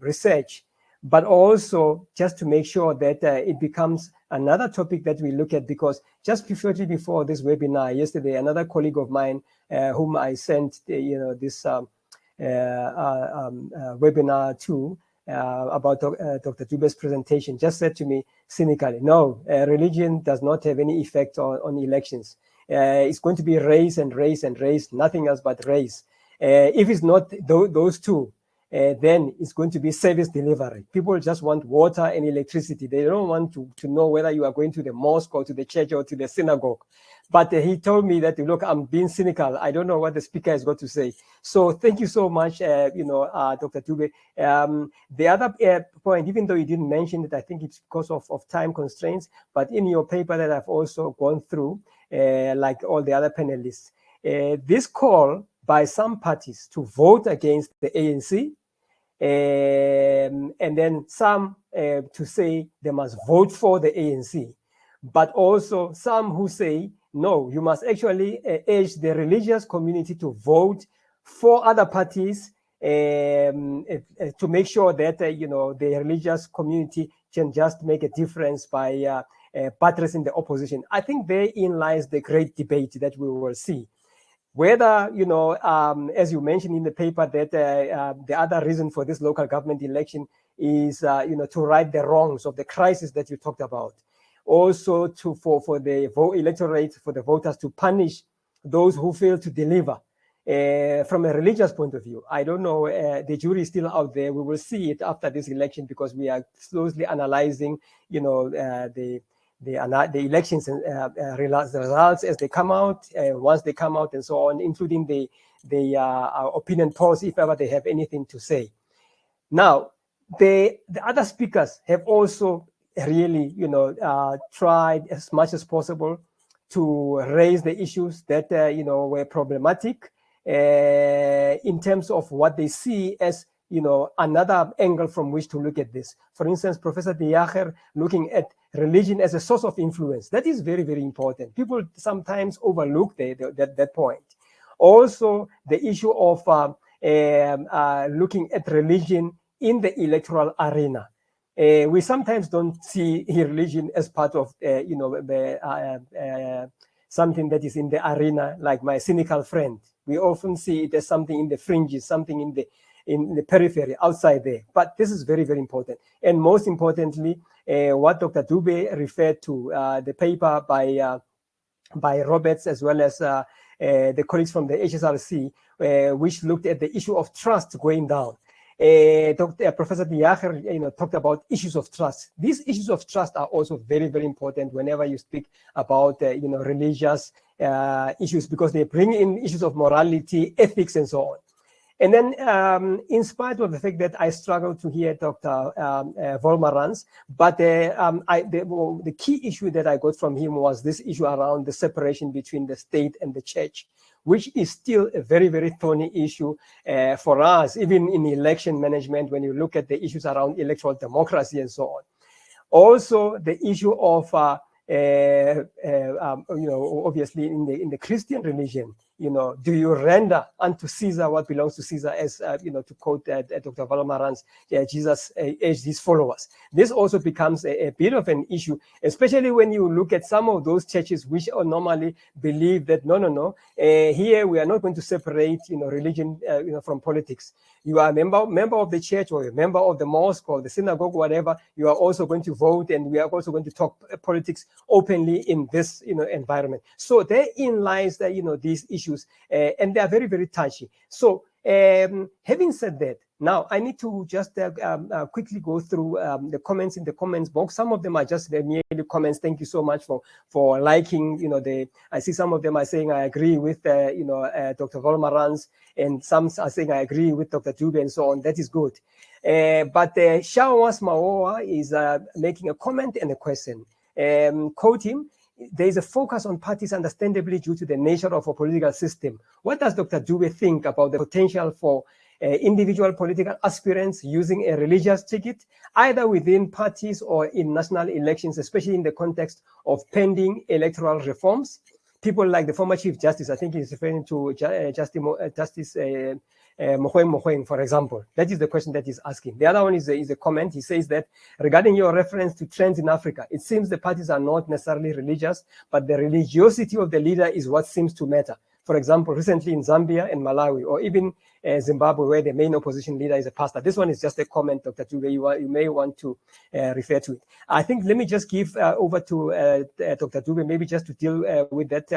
research, but also just to make sure that it becomes another topic that we look at, because just before this webinar yesterday, another colleague of mine whom I sent, this webinar to about Dr. Dube's presentation just said to me cynically, no, religion does not have any effect on elections. It's going to be race and race and race, nothing else but race. If it's not those two, then it's going to be service delivery. People just want water and electricity. They don't want to know whether you are going to the mosque or to the church or to the synagogue. But he told me that, look, I'm being cynical. I don't know what the speaker has got to say. So thank you so much, Dr. Dube. The other point, even though you didn't mention it, I think it's because of time constraints, but in your paper that I've also gone through, like all the other panelists, this call by some parties to vote against the ANC, and then some to say they must vote for the ANC, but also some who say, no, you must actually urge the religious community to vote for other parties to make sure that, the religious community can just make a difference by buttressing the opposition. I think therein lies the great debate that we will see. Whether, as you mentioned in the paper, that the other reason for this local government election is, to right the wrongs of the crisis that you talked about. Also for the electorate, for the voters to punish those who fail to deliver. From a religious point of view, I don't know, the jury is still out there. We will see it after this election because we are closely analyzing, the elections and the results as they come out, once they come out and so on, including the opinion polls, if ever they have anything to say. Now, the other speakers have also really, tried as much as possible to raise the issues that, were problematic in terms of what they see as, another angle from which to look at this. For instance, Professor Diacer looking at religion as a source of influence. That is very, very important. People sometimes overlook that point. Also, the issue of looking at religion in the electoral arena. We sometimes don't see religion as part of, something that is in the arena, like my cynical friend. We often see it as something in the fringes, something in the periphery, outside there. But this is very, very important. And most importantly, what Dr. Dube referred to, the paper by Roberts, as well as the colleagues from the HSRC, which looked at the issue of trust going down. Professor Diacer, talked about issues of trust. These issues of trust are also very, very important whenever you speak about, religious issues, because they bring in issues of morality, ethics, and so on. And then, in spite of the fact that I struggled to hear Dr. Wolmarans, but the key issue that I got from him was this issue around the separation between the state and the church, which is still a very, very thorny issue for us, even in election management, when you look at the issues around electoral democracy and so on. Also, the issue of, obviously in the Christian religion, do you render unto Caesar what belongs to Caesar, as, to quote Dr. Wolmarans, Jesus urged his followers. This also becomes a bit of an issue, especially when you look at some of those churches which normally believe that, no, here we are not going to separate, religion, from politics. You are a member of the church, or a member of the mosque or the synagogue, whatever, you are also going to vote, and we are also going to talk politics openly in this, environment. So therein lies the, these issues. And they are very, very touchy. So having said that, now I need to just quickly go through the comments in the comments box. Some of them are just merely comments. Thank you so much for liking. I see some of them are saying I agree with Dr. Wolmarans, and some are saying I agree with Dr. Dube, and so on. That is good. But Shawas Maoa is making a comment and a question. Quote him. There is a focus on parties, understandably, due to the nature of a political system. What does Dr. Dube think about the potential for individual political aspirants using a religious ticket, either within parties or in national elections, especially in the context of pending electoral reforms? People like the former Chief Justice, I think he's referring to Justice Mogoeng, for example. That is the question that he's asking. The other one is a comment. He says that regarding your reference to trends in Africa, it seems the parties are not necessarily religious, but the religiosity of the leader is what seems to matter. For example, recently in Zambia and Malawi, or even Zimbabwe, where the main opposition leader is a pastor. This one is just a comment, Dr. Dube. You may want to refer to it. I think let me just give over to Dr. Dube, maybe just to deal with that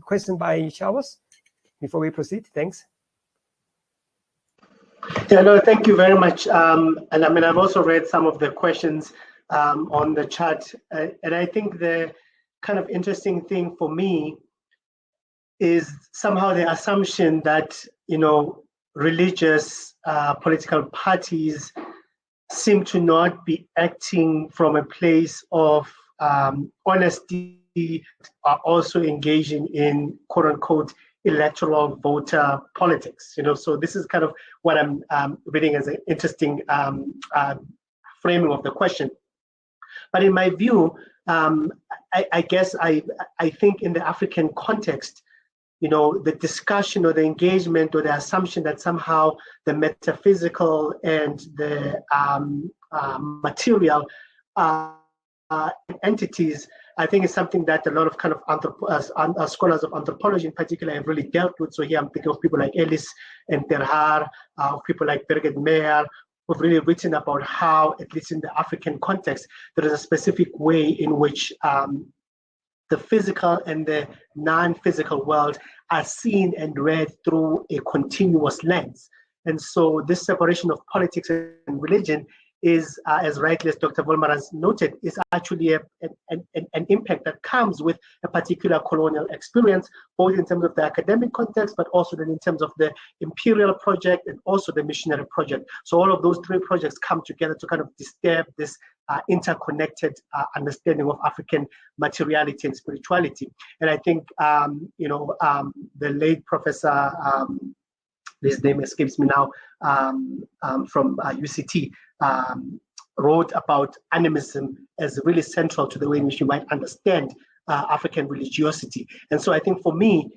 question by Shawas before we proceed. Thanks. Yeah, no, thank you very much. And I mean, I've also read some of the questions on the chat, and I think the kind of interesting thing for me is somehow the assumption that, you know, religious political parties seem to not be acting from a place of honesty, are also engaging in quote unquote electoral voter politics. You know, so this is kind of what I'm reading as an interesting framing of the question. But in my view, I guess I think in the African context, you know, the discussion or the engagement or the assumption that somehow the metaphysical and the material entities, I think is something that a lot of kind of scholars of anthropology in particular have really dealt with. So here I'm thinking of people like Ellis and Terhar, people like Birgit Meyer, who've really written about how, at least in the African context, there is a specific way in which the physical and the non-physical world are seen and read through a continuous lens. And so this separation of politics and religion is, as rightly as Dr. Volmarans noted, is actually an impact that comes with a particular colonial experience, both in terms of the academic context, but also then in terms of the imperial project and also the missionary project. So all of those three projects come together to kind of disturb this interconnected understanding of African materiality and spirituality. And I think, you know, the late Professor, his name escapes me now, from UCT, wrote about animism as really central to the way in which you might understand African religiosity. And so I think for me,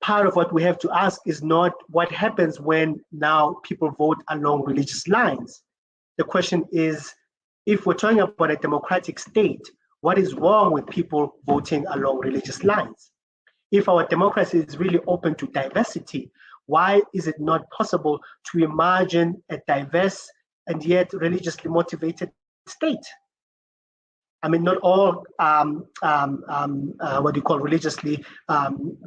part of what we have to ask is not what happens when now people vote along religious lines. The question is, if we're talking about a democratic state, what is wrong with people voting along religious lines? If our democracy is really open to diversity, why is it not possible to imagine a diverse and yet religiously motivated state? I mean, not all what you call religiously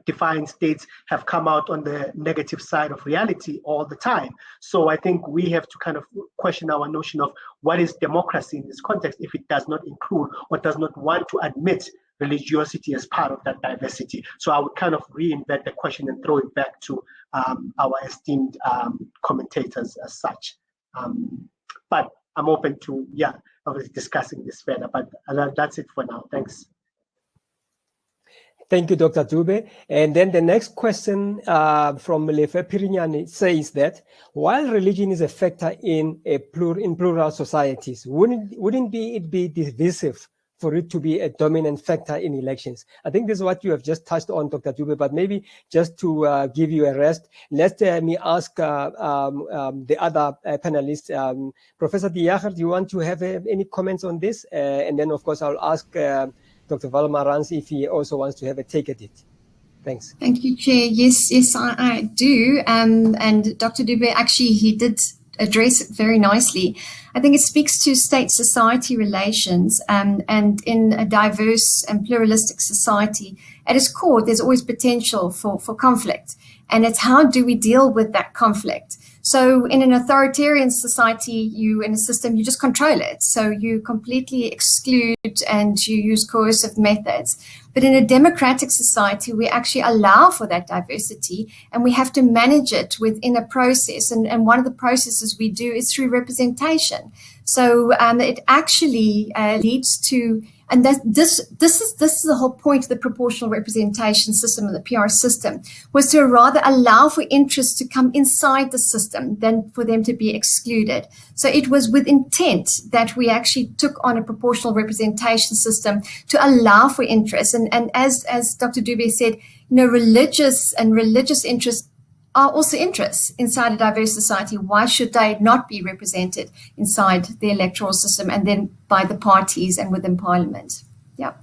defined states have come out on the negative side of reality all the time. So I think we have to kind of question our notion of what is democracy in this context if it does not include or does not want to admit religiosity as part of that diversity. So I would kind of reinvent the question and throw it back to our esteemed commentators as such. But I'm open to, obviously discussing this further, but that's it for now. Thanks. Thank you, Dr. Dube. And then the next question from Lefe Pirignani says that while religion is a factor in plural societies, wouldn't it be divisive for it to be a dominant factor in elections? I think this is what you have just touched on, Dr. Dube, but maybe just to give you a rest, let me ask the other panelists. Professor Diacer, do you want to have any comments on this? And then, of course, I'll ask Dr. Volmarans if he also wants to have a take at it. Thanks. Thank you, Chair. Yes, I do. And Dr. Dube, actually, he did address it very nicely. I think it speaks to state-society relations, and in a diverse and pluralistic society, at its core, there's always potential for conflict. And it's how do we deal with that conflict? So in an authoritarian society, in a system, you just control it. So you completely exclude and you use coercive methods. But in a democratic society, we actually allow for that diversity and we have to manage it within a process. And one of the processes we do is through representation. So it actually leads to, and this is the whole point of the proportional representation system, and the PR system, was to rather allow for interests to come inside the system than for them to be excluded. So it was with intent that we actually took on a proportional representation system to allow for interest. And as Dr. Dube said, religious interests are also interests inside a diverse society. Why should they not be represented inside the electoral system and then by the parties and within parliament? Yeah.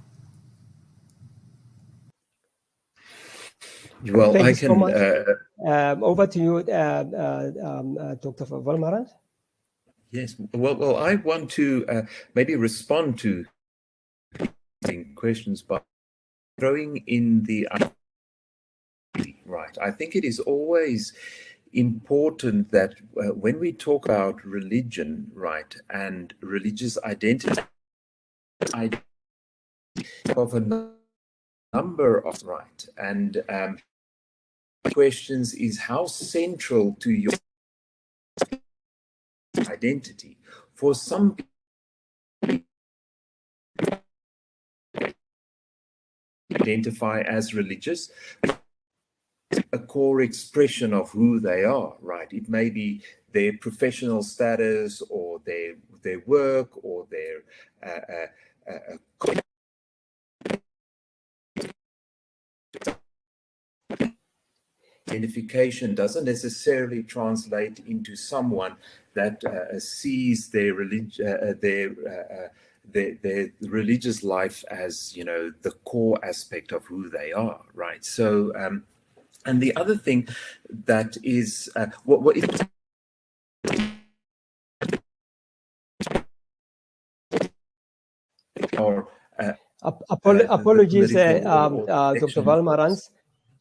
Well, Thank I you can. So much. Over to you, Dr. Volmarans. Yes. Well, I want to maybe respond to questions by throwing in the. Right. I think it is always important that when we talk about religion, right, and religious identity, of a number of right. And questions is how central to your identity. For some people, identify as religious, a core expression of who they are, right? It may be their professional status or their work or their identification doesn't necessarily translate into someone that sees their their religious life as, you know, the core aspect of who they are, right? So and the other thing that is what is or apologies, Dr. Valmarans.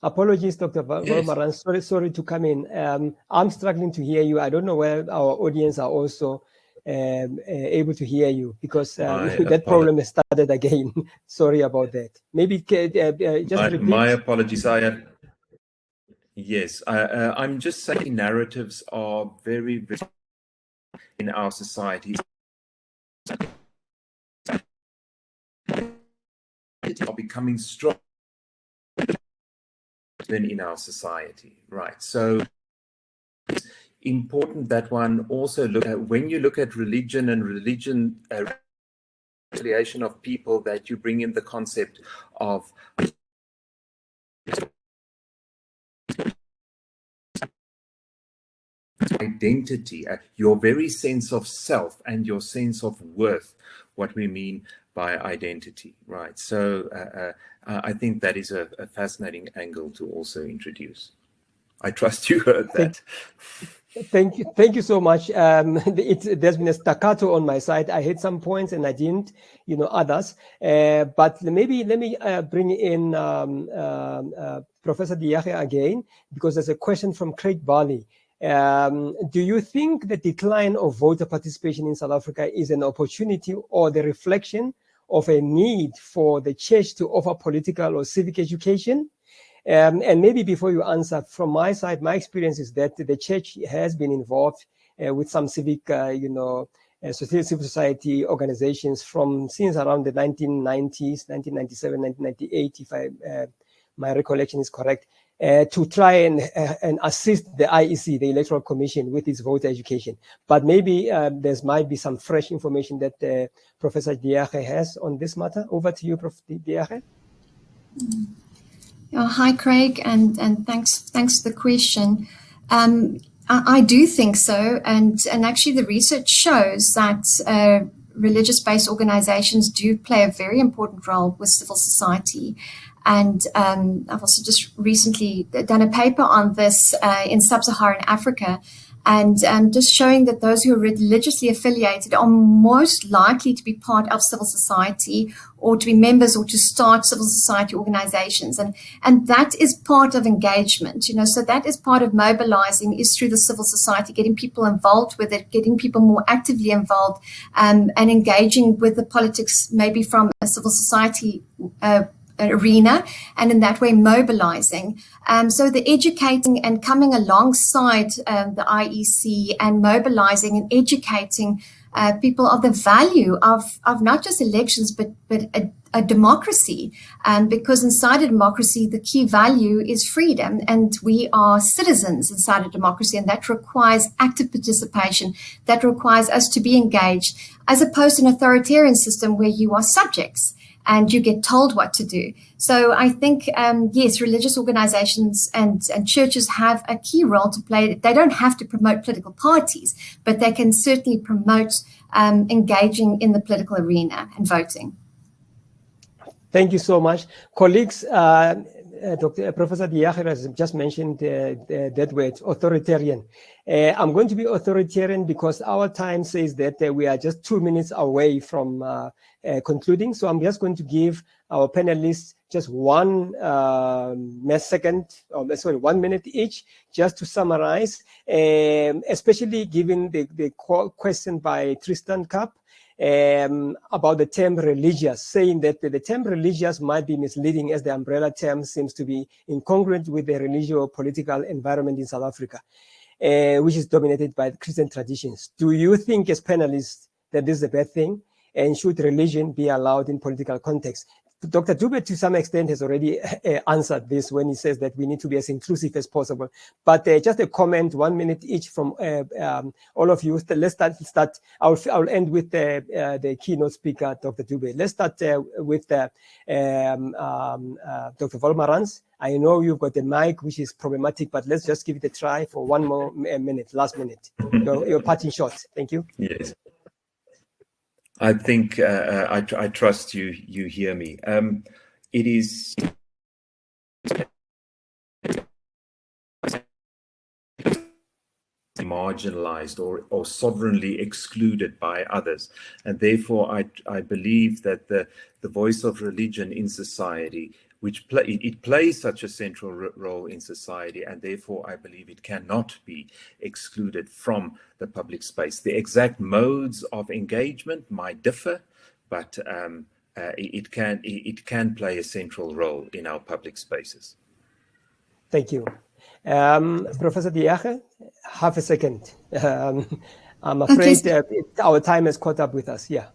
Apologies, Dr. Valmarans. Sorry to come in. I'm struggling to hear you. I don't know whether our audience are also able to hear you, because that problem has started again. Sorry about that. Maybe just repeat. My apologies. Yes, I'm just saying narratives are very in our society. Are becoming strong than in our society, right? So it's important that one also look at, when you look at religion and reconciliation of people, that you bring in the concept of identity, your very sense of self and your sense of worth, what we mean by identity, right? So I think that is a fascinating angle to also introduce. I trust you heard that. Thank you so much. There's been a staccato on my side. I hit some points and I didn't, others. But maybe let me bring in Professor Diacer again, because there's a question from Craig Barley. Do you think the decline of voter participation in South Africa is an opportunity or the reflection of a need for the church to offer political or civic education? And maybe before you answer, from my side, my experience is that the church has been involved with some civic, civil society organizations since around the 1990s, 1997, 1998, if my recollection is correct, to try and assist the IEC, the Electoral Commission, with its voter education. But maybe there might be some fresh information that Professor Diacer has on this matter. Over to you, Prof. Diacer. Hi, Craig, and thanks for the question. I do think so, and actually the research shows that religious-based organizations do play a very important role with civil society. And I've also just recently done a paper on this in sub-Saharan Africa, and just showing that those who are religiously affiliated are most likely to be part of civil society or to be members or to start civil society organizations. And that is part of engagement, so that is part of mobilizing, is through the civil society, getting people involved with it, getting people more actively involved, and engaging with the politics, maybe from a civil society arena, and in that way mobilizing. So the educating and coming alongside the IEC and mobilizing and educating people of the value of not just elections, but a democracy, because inside a democracy, the key value is freedom, and we are citizens inside a democracy, and that requires active participation. That requires us to be engaged, as opposed to an authoritarian system where you are subjects and you get told what to do. So I think, yes, religious organizations and churches have a key role to play. They don't have to promote political parties, but they can certainly promote engaging in the political arena and voting. Thank you so much. Colleagues, Professor Diacer has just mentioned that word, authoritarian. I'm going to be authoritarian because our time says that we are just 2 minutes away from concluding. So I'm just going to give our panelists just 1 minute each, just to summarize, especially given the question by Tristan Kapp. about the term religious, saying that the term religious might be misleading as the umbrella term seems to be incongruent with the religio-political environment in South Africa, which is dominated by Christian traditions. Do you think as panelists that this is a bad thing? And should religion be allowed in political context? Dr. Dube, to some extent, has already answered this when he says that we need to be as inclusive as possible. But just a comment, 1 minute each from all of you. Let's start. I'll end with the keynote speaker, Dr. Dube. Let's start with Dr. Volmarans. I know you've got a mic, which is problematic, but let's just give it a try for 1 more minute, last minute. Your parting shot. Thank you. Yes. I think I trust you hear me. It is marginalized or sovereignly excluded by others, and therefore I believe that the voice of religion in society, which plays such a central role in society, and therefore I believe it cannot be excluded from the public space. The exact modes of engagement might differ, but it can play a central role in our public spaces. Thank you. Professor Diacer, half a second. I'm afraid our time has caught up with us. Yeah.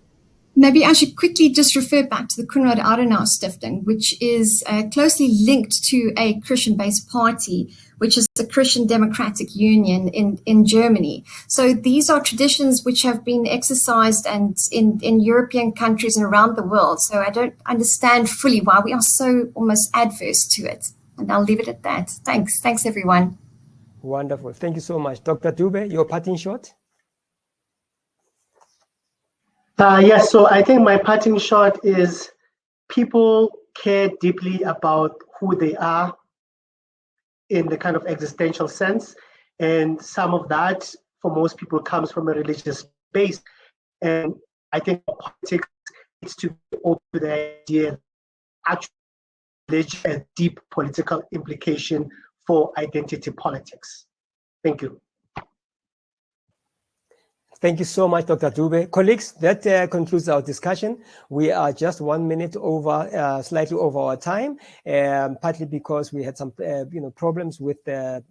Maybe I should quickly just refer back to the Konrad Adenauer Stiftung, which is closely linked to a Christian-based party, which is the Christian Democratic Union in Germany. So these are traditions which have been exercised and in European countries and around the world. So I don't understand fully why we are so almost adverse to it. And I'll leave it at that. Thanks. Thanks, everyone. Wonderful. Thank you so much. Dr. Dube, your parting shot? Yes, so I think my parting shot is people care deeply about who they are in the kind of existential sense. And some of that, for most people, comes from a religious base. And I think politics needs to be open to the idea that actually religion has a deep political implication for identity politics. Thank you. Thank you so much, Dr. Dube. Colleagues, that concludes our discussion. We are just 1 minute over, slightly over our time, partly because we had some, problems with Dr.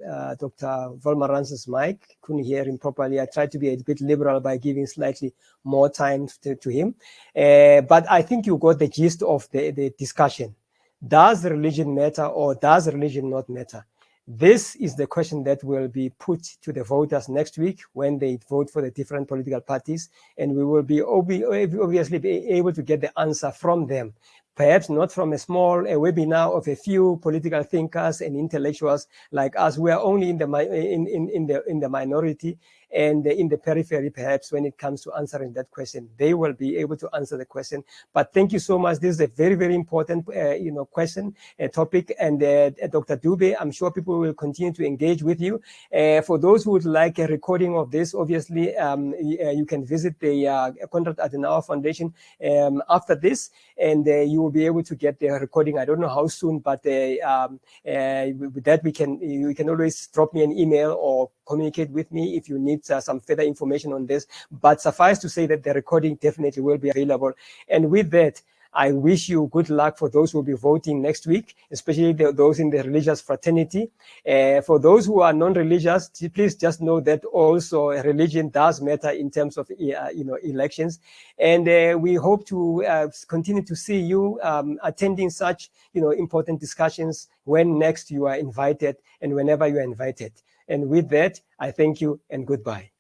Volmarans's mic. Couldn't hear him properly. I tried to be a bit liberal by giving slightly more time to him. But I think you got the gist of the discussion. Does religion matter or does religion not matter? This is the question that will be put to the voters next week when they vote for the different political parties, and we will be obviously be able to get the answer from them. Perhaps not from a webinar of a few political thinkers and intellectuals like us. We are only in the minority and in the periphery, perhaps, when it comes to answering that question. They will be able to answer the question. But thank you so much. This is a very, very important, question, topic. And Dr. Dube, I'm sure people will continue to engage with you. For those who would like a recording of this, obviously, you can visit the Konrad Adenauer Foundation after this, and you will be able to get the recording. I don't know how soon, but with that, you can always drop me an email or communicate with me if you need some further information on this. But suffice to say that the recording definitely will be available. And with that, I wish you good luck for those who will be voting next week, especially those in the religious fraternity. For those who are non-religious, please just know that also religion does matter in terms of elections. And we hope to continue to see you attending such important discussions when next you are invited and whenever you are invited. And with that, I thank you and goodbye.